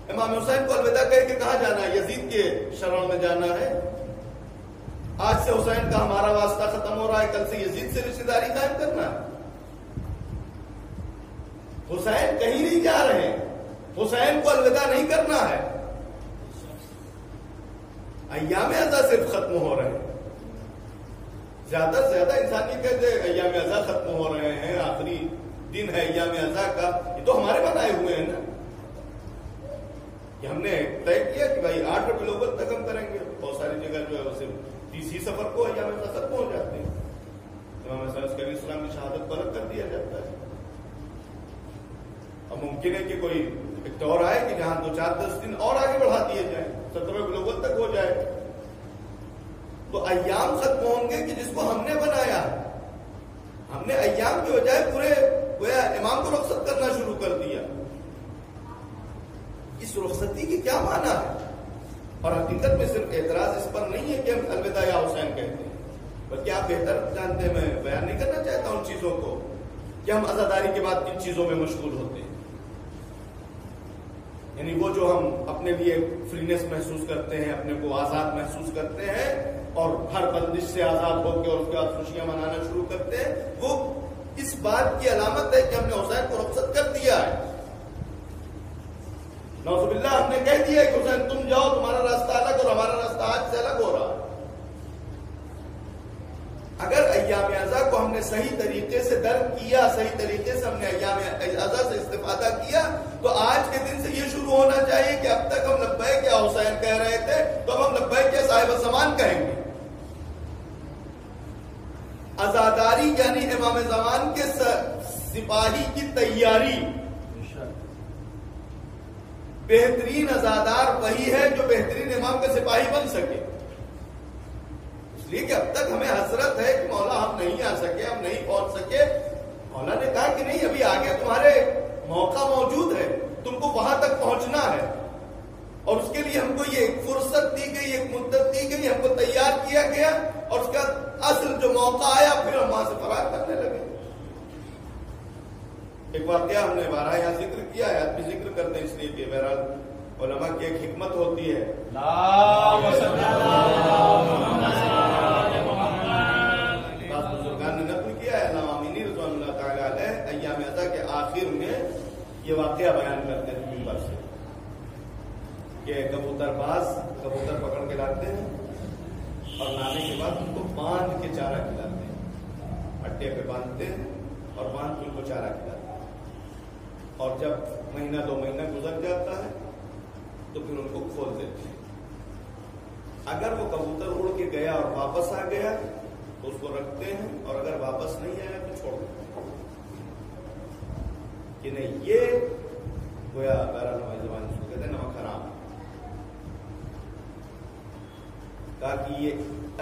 امام حسین کو الوداع کہہ کے کہاں جانا ہے، یزید کے شرع میں جانا ہے۔ آج سے حسین کا ہمارا واسطہ ختم ہو رہا ہے، کل سے یزید سے رشتہ داری قائم کرنا ہے۔ حسین کہیں نہیں جا رہے، حسین کو الوداع نہیں کرنا ہے۔ ایام عزا صرف ختم ہو رہے ہیں۔ زیادہ سے زیادہ انسان یہ کہتے ہیں ایام عزا ختم ہو رہے ہیں، آخری دن ہے ایام عزا کا، یہ تو ہمارے بنائے ہوئے ہیں نا، کہ ہم نے طے کیا کہ بھائی 8 ربیع الاول تک ہم کریں گے۔ بہت ساری جگہ جو ہے وہ صرف 30 سفر کو ایام عزا ختم ہو جاتے ہیں، امام حسین علیہ السلام کی شہادت کو الگ کر دیا جاتا ہے۔ اب ممکن ہے کہ کوئی ایک دور آئے کہ جہاں 2-4-10 دن اور آگے بڑھا دیے جائیں، 17 ربیع الاول تک ہو جائے، تو ایام ختم ہوں گے کہ جس کو ہم نے بنایا، ہم نے ایام کی بجائے پورے گویا امام کو رخصت کرنا شروع کر دیا۔ اس رخصتی کی کیا معنی ہے؟ اور حقیقت میں صرف اعتراض اس پر نہیں ہے کہ ہم الوداع یا حسین کہتے ہیں، بلکہ آپ بہتر جانتے ہیں، میں بیان نہیں کرنا چاہتا ان چیزوں کو کہ ہم عزاداری کے بعد کن چیزوں میں مشغول ہوتے ہیں۔ یعنی وہ جو ہم اپنے لیے فرینس محسوس کرتے ہیں، اپنے کو آزاد محسوس کرتے ہیں اور ہر بندش سے آزاد ہو کے اور اس کے بعد خوشیاں منانا شروع کرتے ہیں، وہ اس بات کی علامت ہے کہ ہم نے حسین کو رخصت کر دیا ہے۔ نعوذ باللہ ہم نے کہہ دیا کہ حسین تم جاؤ، تمہارا راستہ الگ اور ہمارا راستہ آج سے الگ ہو رہا ہے۔ اگر ایام ازا کو ہم نے صحیح طریقے سے درک کیا، صحیح طریقے سے ہم نے ایام ازا سے استفادہ کیا، تو آج کے دن سے یہ شروع ہونا چاہیے کہ اب تک ہم لبیک یا حسین کہہ رہے تھے، تو اب ہم لبیک یا صاحب الزمان کہیں گے۔ عزاداری یعنی امام زمان کے سپاہی کی تیاری۔ بہترین عزادار وہی ہے جو بہترین امام کا سپاہی بن سکے، اس لیے کہ اب تک ہمیں حسرت ہے کہ مولا ہم نہیں آ سکے، ہم نہیں پہنچ سکے۔ مولا نے کہا کہ نہیں، ابھی آگے تمہارے موقع موجود ہے، تم کو وہاں تک پہنچنا ہے، اور اس کے لیے ہم کو یہ ایک فرصت دی گئی، ایک مدت دی گئی، ہم کو تیار کیا گیا، اور اس کا اصل جو موقع آیا پھر ہم وہاں سے فرار کرنے لگے۔ ایک واقعہ ہم نے بارہ یہاں ذکر کیا ہے، بھی ذکر کرتے ہیں اس لیے کہ بہرحال علماء کی ایک حکمت ہوتی ہے۔ بعض بزرگان نے نقل کیا ہے، علامہ امینی رضوان اللہ تعالی علیہ ایام ازا کے آخر میں یہ واقعہ بیان کرتے ہیں منبر سے کہ کبوتر باز کبوتر پکڑ کے لاتے ہیں اور لانے کے بعد ان کو باندھ کے چارہ کھلاتے ہیں، اٹے پہ باندھتے ہیں اور باندھ کے ان کو چارہ کھلاتے ہیں، اور جب مہینہ دو مہینہ گزر جاتا ہے تو پھر ان کو کھول دیتے ہیں۔ اگر وہ کبوتر اڑ کے گیا اور واپس آ گیا تو اس کو رکھتے ہیں، اور اگر واپس نہیں آیا تو چھوڑ دیتے ہیں کہ نہیں، یہ گویا بہرحال ہماری زبان اس کو کہتے ہیں نمک حرام۔ تاکہ یہ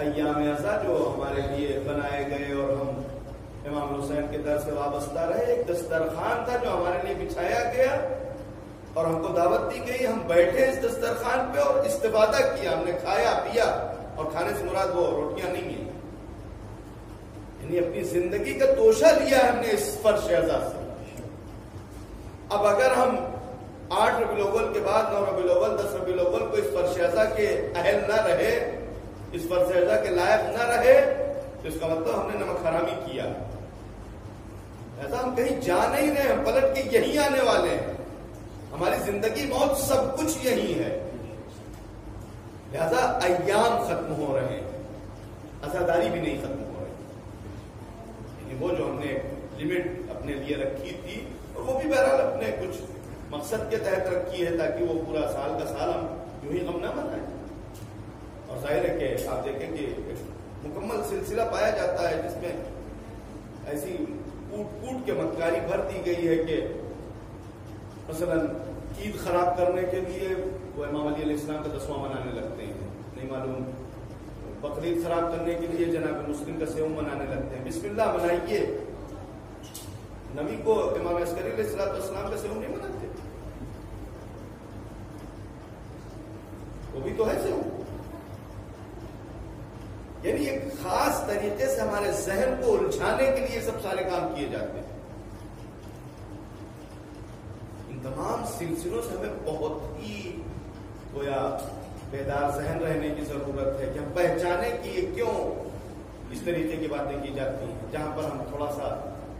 ایام ازا جو ہمارے لیے بنائے گئے اور ہم امام حسین کے در سے وابستہ رہے، ایک دسترخوان تھا جو ہمارے لیے بچھایا گیا اور ہم کو دعوت دی گئی، ہم بیٹھے اس دسترخوان پہ اور استفادہ کیا، ہم نے کھایا پیا، اور کھانے سے مراد وہ روٹیاں نہیں ہیں، یعنی اپنی زندگی کا توشہ لیا ہم نے اس فرش ازا سے۔ اب اگر ہم 8 ربیع الاول کے بعد 9 ربیع الاول 10 ربیع الاول کو اس فرش ازا کے اہل نہ رہے، اس فرش ازا کے لائق نہ رہے، تو اس کا مطلب ہم نے نمک حرامی کیا۔ ایسا ہم کہیں جا نہیں رہے، ہم پلٹ کے یہی آنے والے ہیں، ہماری زندگی موت سب کچھ یہی ہے، لہذا ایام ختم ہو رہے ہیں، عزاداری بھی نہیں ختم ہو رہی، یعنی وہ جو ہم نے لمٹ اپنے لیے رکھی تھی، اور وہ بھی بہرحال اپنے کچھ مقصد کے تحت رکھی ہے تاکہ وہ پورا سال کا سال ہم یوں ہی غم نہ منائیں۔ اور ظاہر ہے کہ آپ دیکھیں کہ مکمل سلسلہ پایا جاتا ہے جس میں ایسی کوٹ کوٹ کے مکاری بھر دی گئی ہے کہ مثلا عید خراب کرنے کے لیے وہ امام علی علیہ السلام کا 10واں منانے لگتے ہیں، نہیں معلوم بقرعید خراب کرنے کے لیے جناب مسلم کا سیوم منانے لگتے ہیں۔ بسم اللہ منائیے، نبی کو امام عسکری علیہ السلام کا سیوم نہیں مناتے، وہ بھی تو ہے سیوم، یعنی ایک خاص طریقے سے ہمارے ذہن کو الجھانے کے لیے سب سارے کام کیے جاتے ہیں۔ ان تمام سلسلوں سے ہمیں بہت ہی گویا بیدار ذہن رہنے کی ضرورت ہے کہ ہم پہچانے کہ یہ کیوں اس طریقے کی باتیں کی جاتی ہیں، جہاں پر ہم تھوڑا سا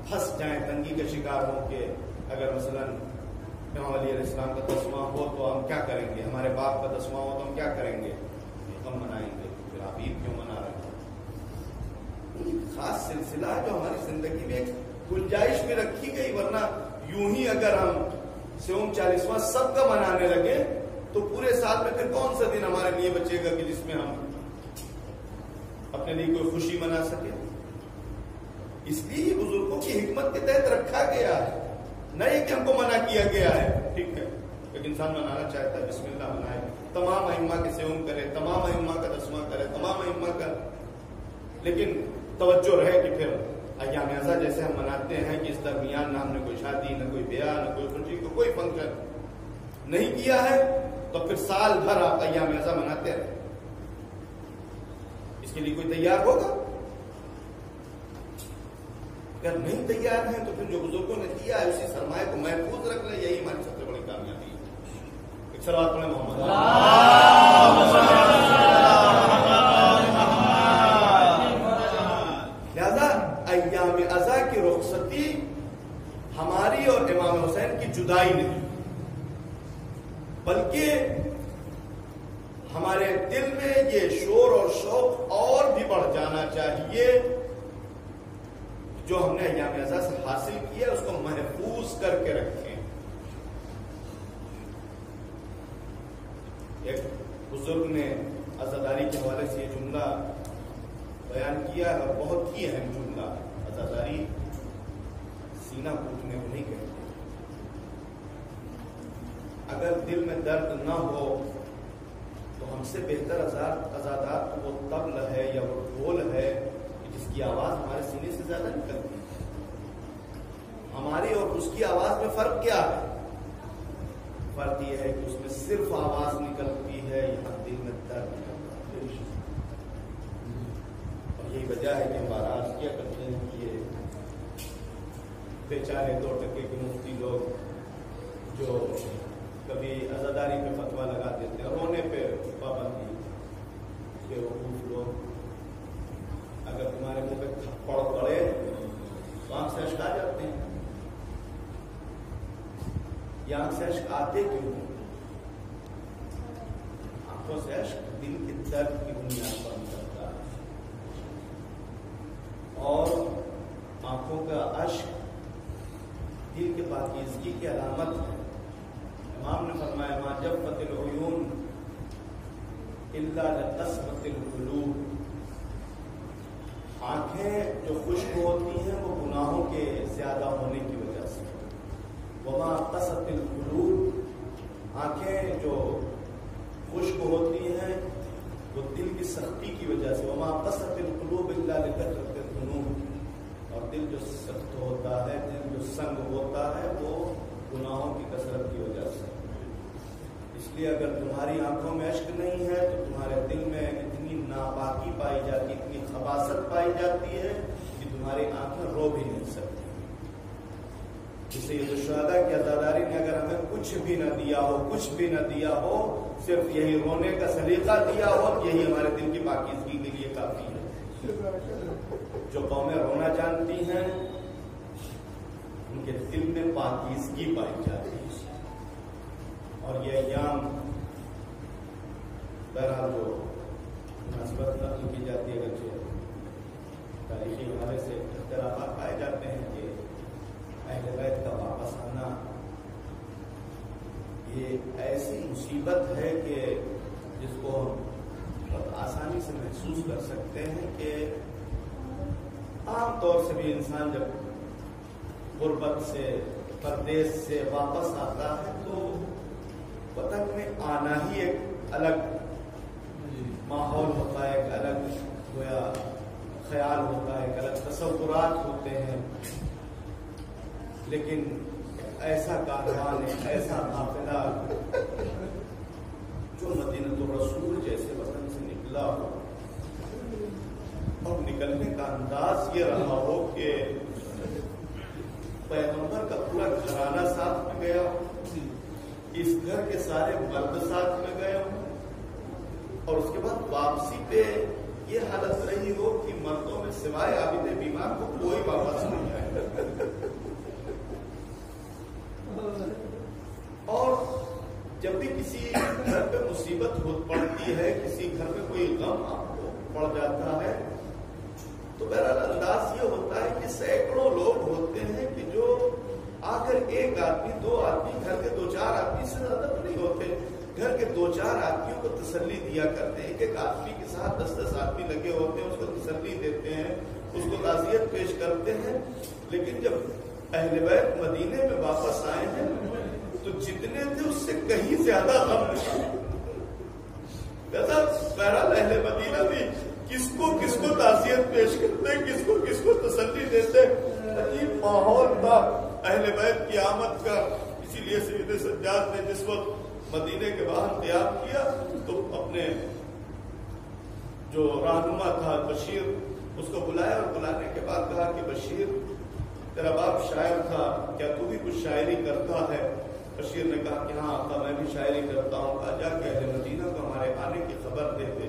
پھنس جائیں، تنگی کا شکار ہوں کہ اگر مثلا امام علی علیہ السلام کا 10واں ہو تو ہم کیا کریں گے، ہمارے باپ کا 10واں ہو تو ہم کیا کریں گے، ہم منائیں گے، پھر آپ عید کیوں منا رہے ہیں؟ خاص سلسلہ جو ہماری زندگی میں ایک گنجائش میں رکھی گئی، ورنہ یوں ہی اگر ہم سیوم 40واں سب کا منانے لگے تو پورے سال میں پھر کون سا دن ہمارے لیے بچے گا کہ جس میں ہم اپنے لیے کوئی خوشی منا سکے؟ اس لیے بزرگوں کی حکمت کے تحت رکھا گیا ہے، نہیں کہ ہم کو منع کیا گیا ہے۔ ٹھیک ہے، ایک انسان منانا چاہتا ہے، بسم اللہ منائے، تمام ائمہ کے سیوم کرے، تمام ائمہ کا 10واں کرے، تمام ائمہ کا، لیکن توجہ رہے کہ پھر ایام ازا جیسے ہم مناتے ہیں کہ اس درمیان نہ ہم نے کوئی شادی، نہ کوئی بیاہ، نہ کوئی خوشی کو کوئی فنکشن نہیں کیا ہے، تو پھر سال بھر آپ ایام ازا مناتے رہے، اس کے لیے کوئی تیار ہوگا؟ اگر نہیں تیار ہیں تو پھر جو بزرگوں نے کیا ہے اسی سرمایہ کو محفوظ رکھ لیں، یہی ہماری سب سے بڑی کامیابی ہے۔ صلوات پڑھیں محمد. لہذا ایام ازا کی رخصتی ہماری اور امام حسین کی جدائی نہیں، بلکہ ہمارے دل میں یہ شور اور شوق اور بھی بڑھ جانا چاہیے. جو ہم نے ایام ازا سے حاصل کیا اس کو محفوظ کر کے رکھیں. ایک بزرگ نے عزاداری کے حوالے سے یہ جملہ بیان کیا اور بہت ہی اہم جملہ. عزاداری سینہ پوچھنے کو نہیں کہتے. اگر دل میں درد نہ ہو تو ہم سے بہتر عزادار وہ طبل ہے یا وہ ڈھول ہے جس کی آواز ہمارے سینے سے زیادہ نکلتی ہے. ہماری اور اس کی آواز میں فرق کیا ہے؟ فرق یہ ہے کہ اس میں صرف آواز نکلتی ہے، یہاں دل میں درد نکلتا ہے. اور یہی وجہ ہے کہ ہم آراز کیا کرتے ہیں کہ یہ بیچارے 2% کے مفتی لوگ جو کبھی عزاداری پہ فتویٰ لگا دیتے ہیں، رونے پہ پابندی کے وقوف لوگ، اگر تمہارے منہ پہ تھپڑ پڑے تو آنکھ سے اشک آ جاتے ہیں. یہ آنکھ سے اشک آتے کیوں؟ آنکھوں سے اشک دل کے درد کی بنیاد پر نکلتا ہے، اور آنکھوں کا اشک دل کے پاکیزگی کی علامت ہے. امام نے فرمایا ما جفت العیون الا لقسمت القلوب. آنکھیں جو خشک ہوتی ہیں وہ گناہوں کے زیادہ ہونے کی وجہ سے. وما قست القلوب، آنکھیں جو خشک ہوتی ہیں وہ دل کی سختی کی وجہ سے. وما قست القلوب الا لکثرت الذنوب، اور دل جو سخت ہوتا ہے، دل جو سنگ ہوتا ہے وہ گناہوں کی کثرت کی وجہ سے. اس لیے اگر تمہاری آنکھوں میں اشک نہیں ہے تو تمہارے دل میں اتنی ناپاکی پائی جاتی، اتنی خباثت پائی جاتی ہے کہ تمہاری آنکھیں رو بھی نہیں سکتی. جسے یہ جو شہداء کی عزاداری نے اگر ہمیں کچھ بھی نہ دیا ہو، کچھ بھی نہ دیا ہو، صرف یہی رونے کا سلیقہ دیا ہو، یہی ہمارے دل کی پاکیزگی کے لیے کافی ہے. جو قومیں رونا جانتی ہیں ان کے دل میں پاکیزگی پائی جاتی ہے. اور یہ ایام بہرحال جو مناسبت نقل کی جاتی ہے، اگرچہ تاریخی حوالے سے اختلافات پائے جاتے ہیں کہ اہل بیت کا واپس آنا یہ ایسی مصیبت ہے کہ جس کو ہم بہت آسانی سے محسوس کر سکتے ہیں کہ عام طور سے بھی انسان جب غربت سے، پردیس سے واپس آتا ہے تو وطن میں آنا ہی ایک الگ ماحول ہوتا ہے، ایک الگ گویا خیال ہوتا ہے، ایک الگ تصورات ہوتے ہیں. لیکن ایسا کاروان، ایسا قافلہ جو مدینہ الرسول جیسے وطن سے نکلا ہو اور نکلنے کا انداز یہ رہا ہو کہ پیغمبر کا پورا گھرانہ ساتھ میں گیا ہو، اس گھر کے سارے مرد ساتھ میں گئے ہوں، اور اس کے بعد واپسی پہ یہ حالت رہی ہو کہ مردوں میں سوائے عابد بیمار کو کوئی واپس نہیں آئے. اور جب بھی کسی گھر پہ مصیبت پڑتی ہے، کسی گھر میں کوئی غم آپ کو پڑ جاتا ہے، تو بہرحال انداز یہ ہوتا ہے کہ سینکڑوں لوگ ہوتے ہیں کہ جو آخر ایک آدمی، 2 آدمی، گھر کے 2-4 آدمی سے زیادہ تو نہیں ہوتے، گھر کے 2-4 آدمیوں کو تسلی دیا کرتے ہیں. ایک آدمی کے ساتھ 10-10 آدمی لگے ہوتے ہیں، اس کو تسلی دیتے ہیں، اس کو تعزیت پیش کرتے ہیں. لیکن جب اہل بیت مدینے میں واپس آئے ہیں تو جتنے تھے اس سے کہیں زیادہ غم نہیں. بہرحال اہل مدینہ بھی کس کو تعزیت پیش کرتے، کس کو تسلی دیتے. عجیب ماحول تھا اہل بیت کی آمد کا. اسی لیے سید سجاد نے جس وقت مدینے کے باہر قیام کیا تو اپنے جو رہنما تھا بشیر اس کو بلایا، اور بلانے کے بعد کہا کہ بشیر تیرا باپ شاعر تھا، کیا تو بھی کچھ شاعری کرتا ہے؟ بشیر نے کہا کہ ہاں آقا میں بھی شاعری کرتا ہوں. کہا جا کے اہل مدینہ کو ہمارے آنے کی خبر دے دے.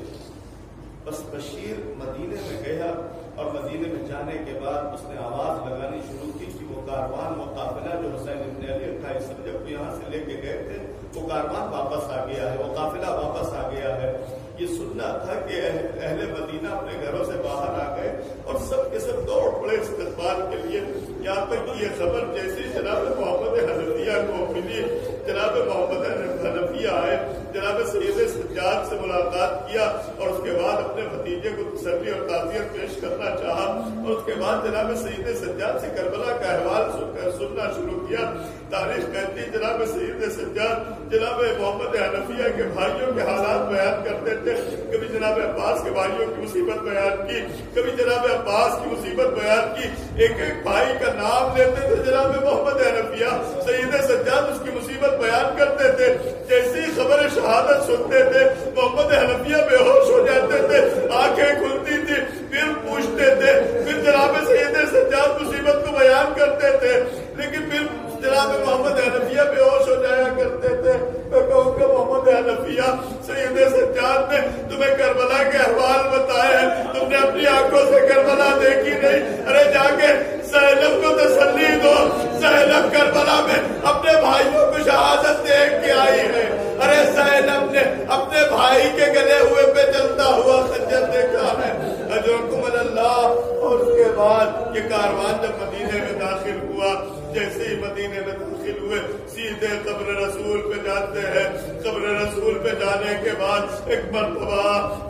بس بشیر مدینے میں گیا اور مدینے میں جانے کے بعد اس نے آواز لگانی شروع کی کہ وہ کاروان، وہ قافلہ جو حسین ابن علی 28 رجب کو یہاں سے لے کے گئے تھے، وہ کاروان واپس آ گیا ہے، وہ قافلہ واپس آ گیا ہے. یہ سننا تھا کہ اہل مدینہ اپنے گھروں سے باہر آ گئے اور سب کے سب دوڑ پڑے استقبال کے لیے. یہاں تک کہ یہ خبر جیسی جناب محمد حنفیہ کو ملی، جناب محمد حنفیہ آئے، جناب سید سجاد سے ملاقات کیا اور اس کے بعد اپنے بھتیجے کو تسلی اور تعزیت پیش کرنا چاہا اور اس کے بعد جناب سید سجاد سے کربلا کا احوال سننا شروع کیا. تاریخ کہتی جناب سید سجاد جناب محمد حنفیہ کے بھائیوں کے حالات بیان کرتے تھے. کبھی جناب عباس کے بھائیوں کی مصیبت بیان کی، کبھی جناب عباس کی مصیبت بیان کی. ایک ایک بھائی کا نام لیتے تھے جناب محمد حنفیہ. سید سجاد اس کی مصیبت بیان کرتے تھے. جیسی خبر شہادت سنتے تھے محمد حنفیہ بے ہوش ہو جاتے تھے، آنکھیں کھلتی تھی، پھر پوچھتے تھے، پھر جناب سید سجاد مصیبت کو بیان کرتے تھے، لیکن پھر جناب محمد حنفیہ بے ہوش ہو جایا کرتے تھے. میں کہوں گا محمد حنفیہ سید سجاد نے تمہیں کربلا کے احوال بتائے ہیں، تم نے اپنی آنکھوں سے کربلا دیکھی نہیں. ارے جا کے زینب کو تسلی دو. زینب کربلا میں اپنے بھائیوں کو شہادت دیکھ کے آئی ہے. ارے زینب نے اپنے بھائی کے گلے ہوئے پہ چلتا ہوا خنجر دیکھا ہے. اجرکم اللہ. اور اس کے بعد یہ کاروان جب مدینے میں داخل ہوا، جیسے ہی مدینے میں داخل ہوئے سیدھے قبر رسول پہ جاتے ہیں. قبر رسول پہ جانے کے بعد ایک مرتبہ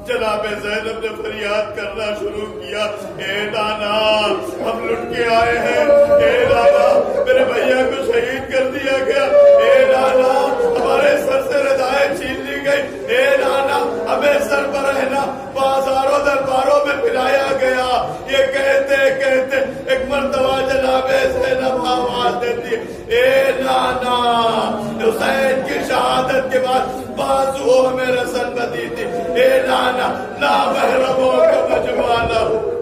جناب زینب نے فریاد کرنا شروع کیا، اے نانا ہم لٹ کے آئے ہیں، اے نانا میرے بھیا کو شہید کر دیا گیا، اے نانا ہمارے سر سے ردائیں چھین لی گئی، اے نانا ہمیں سر پر رہنا بازاروں درباروں میں پھرایا گیا. یہ کہتے کہتے ایک مرتبہ جناب زینب آواز دیتی، اے نانا. حسین کی شہادت کے بعد بازو ہمیں رسن بدی تھی، اے نانا لا محرموں کا مجمع نہ ہو.